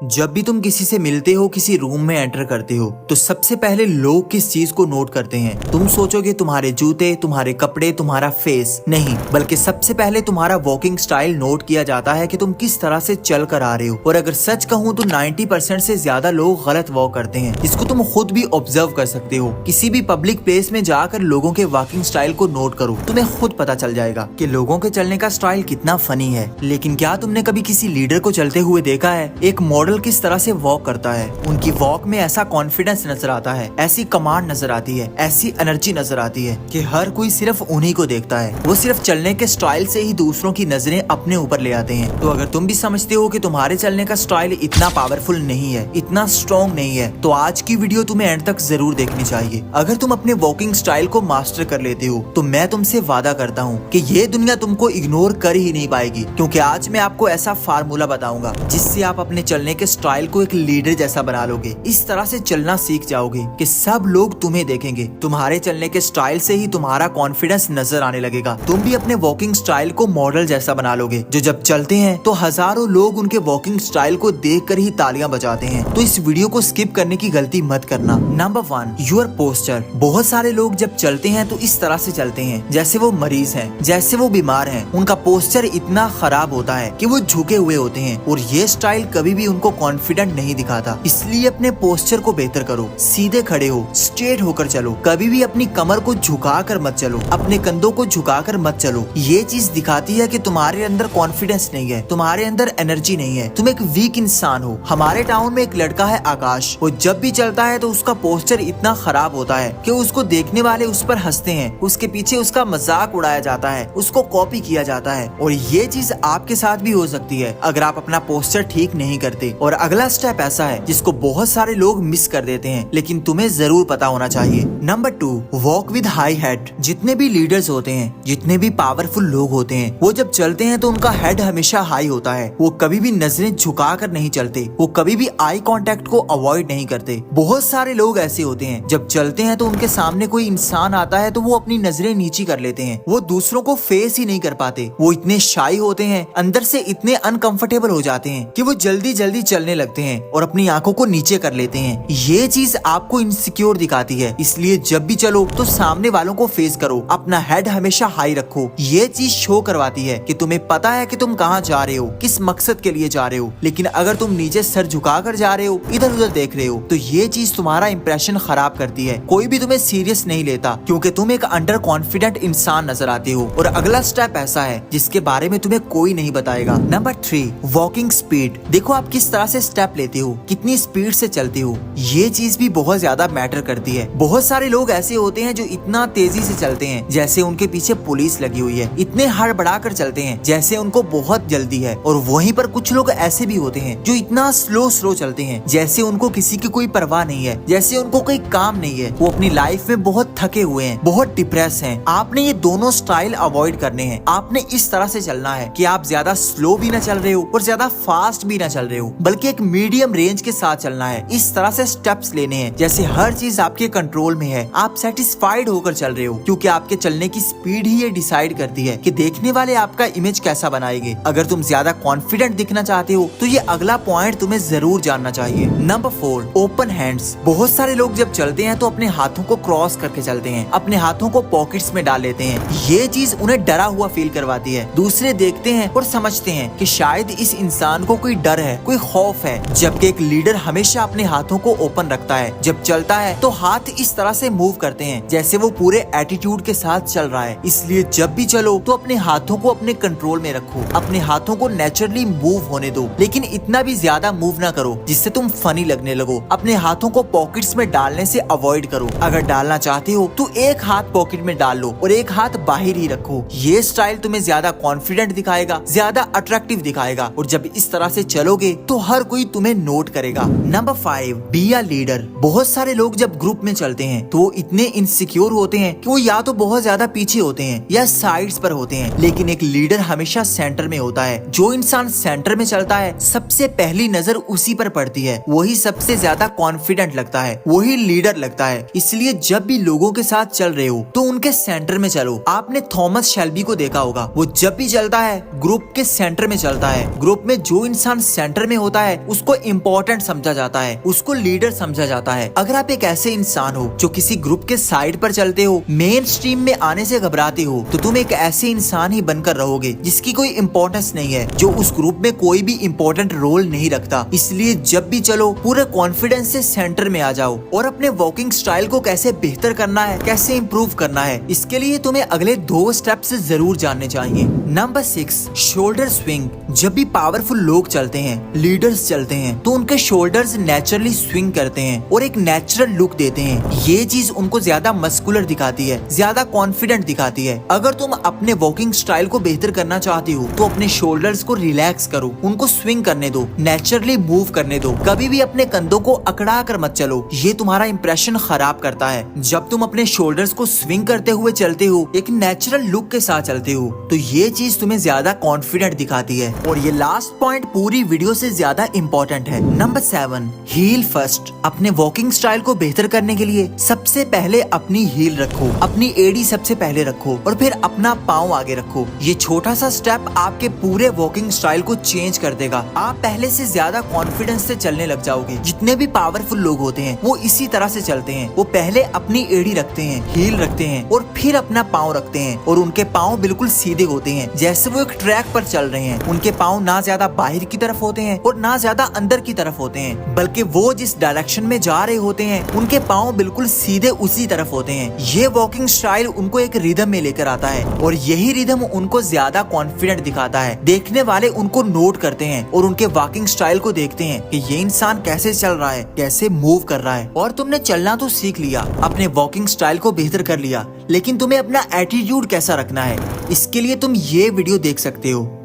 जब भी तुम किसी से मिलते हो, किसी रूम में एंटर करते हो, तो सबसे पहले लोग किस चीज को नोट करते हैं? तुम सोचोगे तुम्हारे जूते, तुम्हारे कपड़े, तुम्हारा फेस नहीं, बल्कि सबसे पहले तुम्हारा वॉकिंग स्टाइल नोट किया जाता है कि तुम किस तरह से चल कर आ रहे हो। और अगर सच कहूँ तो 90% से ज्यादा लोग गलत वॉक करते हैं। इसको तुम खुद भी ऑब्जर्व कर सकते हो। किसी भी पब्लिक प्लेस में जाकर लोगों के वॉकिंग स्टाइल को नोट करो, तुम्हें खुद पता चल जाएगा कि लोगों के चलने का स्टाइल कितना फनी है। लेकिन क्या तुमने कभी किसी लीडर को चलते हुए देखा है? एक मॉडल किस तरह से वॉक करता है, उनकी वॉक में ऐसा कॉन्फिडेंस नजर आता है, ऐसी कमांड नजर आती है, ऐसी एनर्जी नजर आती है कि हर कोई सिर्फ उन्हीं को देखता है। वो सिर्फ चलने के स्टाइल से ही दूसरों की नजरें अपने ऊपर ले आते हैं। तो अगर तुम भी समझते हो कि तुम्हारे चलने का स्टाइल इतना पावरफुल नहीं है, इतना स्ट्रॉन्ग नहीं है, तो आज की वीडियो तुम्हें एंड तक जरूर देखनी चाहिए। अगर तुम अपने वॉकिंग स्टाइल को मास्टर कर लेते हो तो मैं तुमसे वादा करता हूँ कि ये दुनिया तुमको इग्नोर कर ही नहीं पाएगी, क्योंकि आज मैं आपको ऐसा फार्मूला बताऊंगा जिससे आप अपने चलने के स्टाइल को एक लीडर जैसा बना लोगे। इस तरह से चलना सीख जाओगे कि सब लोग तुम्हें देखेंगे। तुम्हारे चलने के स्टाइल से ही तुम्हारा कॉन्फिडेंस नजर आने लगेगा। तुम भी अपने वॉकिंग स्टाइल को मॉडल जैसा बना लोगे, जो जब चलते हैं तो हजारों लोग उनके वॉकिंग स्टाइल को देखकर ही तालियां बजाते हैं। तो इस वीडियो को स्किप करने की गलती मत करना। Number 1, your posture. बहुत सारे लोग जब चलते हैं तो इस तरह से चलते हैं जैसे वो मरीज हैं, जैसे वो बीमार हैं। उनका पोस्चर इतना खराब होता है कि वो झुके हुए होते हैं, और ये स्टाइल कभी भी उनको कॉन्फिडेंट नहीं दिखाता। इसलिए अपने पोस्चर को बेहतर करो, सीधे खड़े हो, स्ट्रेट होकर चलो। कभी भी अपनी कमर को झुका कर मत चलो, अपने कंधों को झुका कर मत चलो। ये चीज दिखाती है कि तुम्हारे अंदर कॉन्फिडेंस नहीं है, तुम्हारे अंदर एनर्जी नहीं है, तुम एक वीक इंसान हो। हमारे टाउन में एक लड़का है आकाश, वो जब भी चलता है तो उसका पोस्चर इतना खराब होता है कि उसको देखने वाले उस पर हंसते हैं, उसके पीछे उसका मजाक उड़ाया जाता है, उसको कॉपी किया जाता है। और ये चीज आपके साथ भी हो सकती है अगर आप अपना पोस्चर ठीक नहीं करते। और अगला स्टेप ऐसा है जिसको बहुत सारे लोग मिस कर देते हैं, लेकिन तुम्हें जरूर पता होना चाहिए। Number 2, walk with high head. जितने भी लीडर्स होते हैं, जितने भी पावरफुल लोग होते हैं, वो जब चलते हैं तो उनका हेड हमेशा हाई होता है। वो कभी भी नजरें झुका कर नहीं चलते, वो कभी भी आई कांटेक्ट को अवॉइड नहीं करते। बहुत सारे लोग ऐसे होते हैं जब चलते हैं तो उनके सामने कोई इंसान आता है तो वो अपनी नजरें नीची कर लेते हैं। वो दूसरों को फेस ही नहीं कर पाते। वो इतने शाई होते हैं, अंदर से इतने अनकंफर्टेबल हो जाते हैं कि वो जल्दी जल्दी चलने लगते हैं और अपनी आंखों को नीचे कर लेते हैं। ये चीज आपको इनसिक्योर दिखाती है। इसलिए जब भी चलो तो सामने वालों को फेस करो, अपना हेड हमेशा हाई रखो। ये चीज शो करवाती है कि तुम्हें पता है कि तुम कहाँ जा रहे हो, किस मकसद के लिए जा रहे हो। लेकिन अगर तुम नीचे सर झुका कर जा रहे हो, इधर उधर देख रहे हो, तो ये चीज तुम्हारा इंप्रेशन खराब करती है। कोई भी तुम्हें सीरियस नहीं लेता, क्योंकि तुम एक अंडर कॉन्फिडेंट इंसान नजर आते हो। और अगला स्टेप ऐसा है जिसके बारे में तुम्हें कोई नहीं बताएगा। Number 3, walking speed. देखो आप किस तरह से स्टेप लेते हो, कितनी स्पीड से चलते हो। ये चीज भी बहुत ज्यादा मैटर करती है। बहुत सारे लोग ऐसे होते हैं जो इतना तेजी से चलते हैं जैसे उनके पीछे पुलिस लगी हुई है, इतने हड़बड़ा कर चलते हैं जैसे उनको बहुत जल्दी है। और वहीं पर कुछ लोग ऐसे भी होते हैं जो इतना स्लो स्लो चलते हैं जैसे उनको किसी की कोई परवाह नहीं है, जैसे उनको कोई काम नहीं है। वो अपनी लाइफ में बहुत थके हुए हैं, बहुत डिप्रेस हैं। आपने ये दोनों स्टाइल अवॉइड करने हैं। आपने इस तरह से चलना है कि आप ज्यादा स्लो भी ना चल रहे हो और ज्यादा फास्ट भी ना चल रहे हो, बल्कि एक मीडियम रेंज के साथ चलना है। इस तरह से स्टेप्स लेने हैं जैसे हर चीज आपके कंट्रोल में है, आप सेटिस्फाइड होकर चल रहे हो, क्योंकि आपके चलने की स्पीड ही ये डिसाइड करती है कि देखने वाले आपका इमेज कैसा बनाएंगे। अगर तुम ज्यादा कॉन्फिडेंट दिखना चाहते हो तो ये अगला पॉइंट तुम्हें जरूर जानना चाहिए। Number 4, open hands. बहुत सारे लोग जब चलते हैं तो अपने हाथों को क्रॉस करके चलते हैं, अपने हाथों को पॉकेट्स में डाल लेते हैं। ये चीज उन्हें डरा हुआ फील करवाती है। दूसरे देखते हैं और समझते हैं कि शायद इस इंसान को कोई डर है, कोई खौफ है, जबकि एक लीडर हमेशा अपने हाथों को ओपन रखता है। जब चलता है तो हाथ इस तरह से मूव करते हैं जैसे वो पूरे एटीट्यूड के साथ चल रहा है। इसलिए जब भी चलो तो अपने हाथों को अपने कंट्रोल में रखो, अपने हाथों को नेचुरली मूव होने दो, लेकिन इतना भी ज्यादा मूव ना करो जिससे तुम फनी लगने लगो। अपने हाथों को पॉकेट्स में डालने से अवॉइड करो। अगर डालना चाहते हो तो एक हाथ पॉकेट में डाल लो और एक हाथ बाहर ही रखो। ये स्टाइल तुम्हें ज्यादा कॉन्फिडेंट दिखाएगा, ज्यादा अट्रैक्टिव दिखाएगा, और जब इस तरह से चलोगे तो हर कोई तुम्हें नोट करेगा। Number 5, be a leader. बहुत सारे लोग जब ग्रुप में चलते हैं तो वो इतने इनसिक्योर होते हैं कि वो या तो बहुत ज्यादा पीछे होते हैं या साइड्स पर होते हैं, लेकिन एक लीडर हमेशा सेंटर में होता है। जो इंसान सेंटर में चलता है सबसे पहली नजर उसी पर पड़ती है, वही सबसे ज्यादा कॉन्फिडेंट लगता है, वही लीडर लगता है। इसलिए जब भी लोगों के साथ चल रहे हो तो उनके सेंटर में चलो। आपने थॉमस शेल्बी को देखा होगा, वो जब भी चलता है ग्रुप के सेंटर में चलता है। ग्रुप में जो इंसान सेंटर में होता है उसको इम्पोर्टेंट समझा जाता है, उसको लीडर समझा जाता है। अगर आप एक ऐसे इंसान हो जो किसी ग्रुप के साइड पर चलते हो, मेन स्ट्रीम में आने से घबराते हो, तो तुम एक ऐसे इंसान ही बनकर रहोगे जिसकी कोई इम्पोर्टेंस नहीं है, जो उस ग्रुप में कोई भी इम्पोर्टेंट रोल नहीं रखता। इसलिए जब भी चलो पूरे कॉन्फिडेंस से सेंटर में आ जाओ और अपने वॉकिंग स्टाइल को कैसे बेहतर करना है, कैसे इम्प्रूव करना है, इसके लिए तुम्हें अगले 2 स्टेप्स जरूर जानने चाहिए। Number 6, shoulder swing. जब भी पावरफुल लोग चलते हैं, लीडर्स चलते हैं, तो उनके शोल्डर्स नेचुरली स्विंग करते हैं और एक नेचुरल लुक देते हैं। ये चीज उनको ज्यादा मस्कुलर दिखाती है, ज्यादा कॉन्फिडेंट दिखाती है। अगर तुम अपने वॉकिंग स्टाइल को बेहतर करना चाहती हो तो अपने शोल्डर्स को रिलैक्स करो, उनको स्विंग करने दो, नेचुरली मूव करने दो। कभी भी अपने कंधों को अकड़ा कर मत चलो, ये तुम्हारा इंप्रेशन खराब करता है। जब तुम अपने शोल्डर्स को स्विंग करते हुए चलते हो, एक नेचुरल लुक के साथ चलते हो, तो ये चीज तुम्हें ज्यादा कॉन्फिडेंट दिखाती है। और ये लास्ट पॉइंट पूरी वीडियो से ज्यादा इंपॉर्टेंट है। Number 7, heel first. अपने वॉकिंग स्टाइल को बेहतर करने के लिए सबसे पहले अपनी हील रखो, अपनी एड़ी सबसे पहले रखो और फिर अपना पाँव आगे रखो। ये छोटा सा स्टेप आपके पूरे वॉकिंग स्टाइल को चेंज कर देगा। आप पहले से ज्यादा कॉन्फिडेंस से चलने लग जाओगे। जितने भी पावरफुल लोग होते हैं वो इसी तरह से चलते हैं। वो पहले अपनी एड़ी रखते हैं, हील रखते हैं और फिर अपना पाँव रखते हैं और उनके पाँव बिल्कुल सीधे होते हैं, जैसे वो एक ट्रैक पर चल रहे हैं। उनके पाँव ना ज्यादा बाहर की तरफ होते हैं और ना ज्यादा अंदर की तरफ होते हैं, बल्कि वो जिस डायरेक्शन में जा रहे होते हैं उनके पाँव बिल्कुल सीधे उसी तरफ होते हैं। ये वॉकिंग स्टाइल उनको एक रिदम में लेकर आता है और यही रिदम उनको ज्यादा कॉन्फिडेंट दिखाता है। देखने वाले उनको नोट करते हैं और उनके वॉकिंग स्टाइल को देखते हैं कि ये इंसान कैसे चल रहा है, कैसे मूव कर रहा है। और तुमने चलना तो सीख लिया, अपने वॉकिंग स्टाइल को बेहतर कर लिया, लेकिन तुम्हें अपना एटीट्यूड कैसा रखना है, इसके लिए तुम ये वीडियो देख सकते हो।